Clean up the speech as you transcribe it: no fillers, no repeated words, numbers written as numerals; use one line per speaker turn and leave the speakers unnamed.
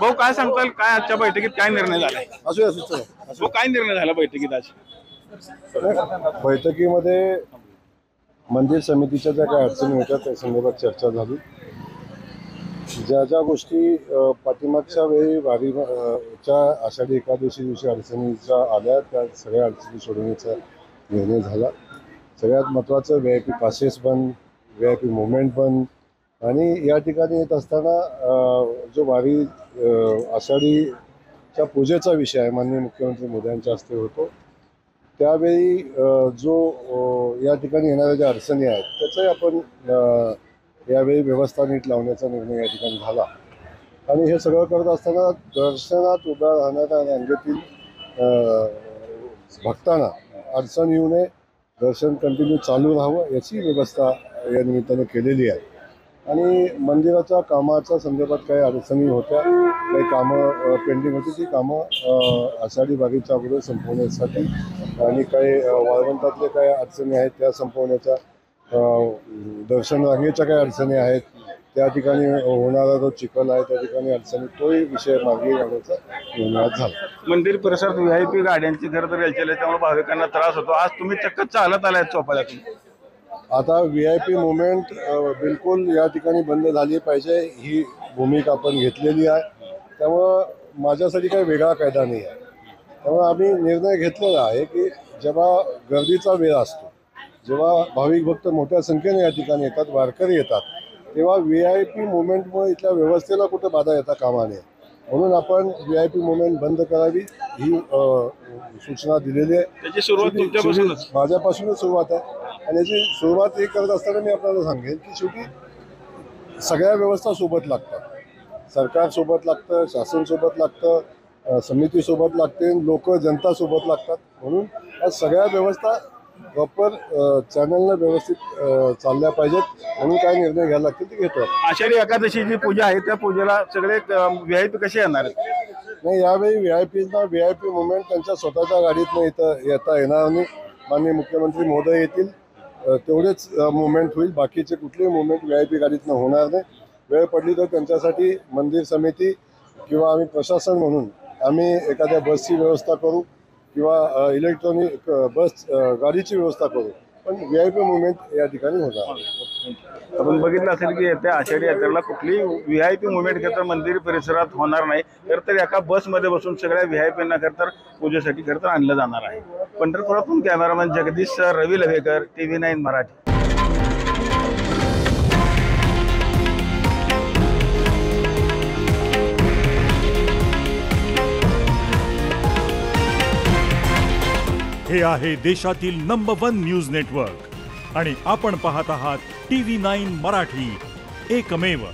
भाऊ काय सांगताल, काय आजच्या बैठकीत काय निर्णय झाला?
असू असू चला.
भाऊ काय निर्णय झाला बैठकीत आज?
बैठकीमध्ये मंदिर समितीच्या ज्या काही अडचणी होत्या त्या संदर्भात चर्चा झाली. ज्या ज्या गोष्टी पाठीमागच्या वेळी वारीच्या आषाढी एकादशी दिवशी अडचणीच्या आल्या त्या सगळ्या अडचणी सोडवण्याचा निर्णय झाला. सगळ्यात महत्त्वाचं VIP पासेस बंद, VIP मुवमेंट बंद आणि या ठिकाणी येत असताना जो वारी आषाढीच्या पूजेचा विषय आहे माननीय मुख्यमंत्री मोदयांच्या हस्ते होतो त्यावेळी जो या ठिकाणी येणाऱ्या ज्या अडचणी आहेत त्याचाही आपण यावेळी व्यवस्था नीट लावण्याचा निर्णय या ठिकाणी झाला. आणि हे सगळं करत असताना दर्शनात उभ्या राहणाऱ्या रांगेतील भक्तांना अडचण येऊ नये, दर्शन कंटिन्यू चालू राहावं याची व्यवस्था या निमित्ताने केलेली आहे. आणि मंदिराच्या कामाच्या संदर्भात काही अडचणी होत्या, काही कामं पेंडिंग होती, ती कामं आषाढी वारीच्या अगोदर संपवण्यासाठी आणि काही वाळवंटातले काही अडचणी आहेत त्या संपवण्याच्या, दर्शन रांगेच्या काही अडचणी आहेत त्या ठिकाणी होणारा जो चिखल आहे त्या ठिकाणी अडचणी, तोही विषय मार्गी लावण्याचा निर्णय झाला.
मंदिर परिसरात VIP गाड्यांची खरं तर यायची त्यामुळे भाविकांना त्रास होतो. आज तुम्ही चक्क चालत आलाय चौपाळ्यातून.
आता VIP मुवमेंट बिलकुल या ठिकाणी बंद झाली पाहिजे ही भूमिका आपण घेतलेली आहे. त्यामुळं माझ्यासाठी काही वेगळा कायदा नाही आहे. त्यामुळे आम्ही निर्णय घेतलेला आहे की जेव्हा गर्दीचा वेळ असतो, जेव्हा भाविक भक्त मोठ्या संख्येने या ठिकाणी येतात, वारकरी येतात, तेव्हा VIP मुवमेंटमुळे इथल्या व्यवस्थेला कुठं बाधा येता कामा नये म्हणून आपण VIP मुवमेंट बंद करावी ही सूचना दिलेली आहे.
त्याची सुरुवात तुमच्यापासूनच,
माझ्यापासूनच सुरुवात आहे. आणि याची सुरुवात हे करत असताना मी आपल्याला सांगेन की शेवटी सगळ्या व्यवस्था सोबत लागतात. सरकार सोबत लागतं, शासन सोबत लागतं, समिती सोबत लागते, लोक जनता सोबत लागतात. म्हणून या सगळ्या व्यवस्था प्रॉपर चॅनलला व्यवस्थित चालल्या पाहिजेत. म्हणून काय निर्णय घ्यायला लागतील ते घेतो.
आषाढी एकादशीची पूजा आहे त्या पूजेला सगळे VIP कसे येणार आहेत?
नाही, यावेळी VIP मुवमेंट त्यांच्या स्वतःच्या गाडीतनं इथं येता येणार नाही. माननीय मुख्यमंत्री महोदय येतील तेवढेच मुवमेंट होईल, बाकीचे कुठलेही मुवमेंट VIP गाडीतनं होणार नाही. वेळ पडली तर त्यांच्यासाठी मंदिर समिती किंवा आम्ही प्रशासन म्हणून आम्ही एखाद्या बसची व्यवस्था करू किंवा इलेक्ट्रॉनिक बस गाडीची व्यवस्था करू, पण VIP मुवमेंट या ठिकाणी होणार.
आपण बघितलं असेल की येत्या आषाढी यात्रेला कुठलीही VIP मुवमेंट खरं तर मंदिर परिसरात होणार नाही. खरं तर एका बसमध्ये बसून सगळ्या VIPंना खरं तर पूजेसाठी खरं तर आणलं जाणार आहे. पंढरपुरातून कॅमेरामॅन जगदीश रवी लवेकर, TV9 मराठी.
हे आहे देशातील नंबर 1 न्यूज नेटवर्क आणि आपण पाहत आहात TV9 मराठी, एकमेव.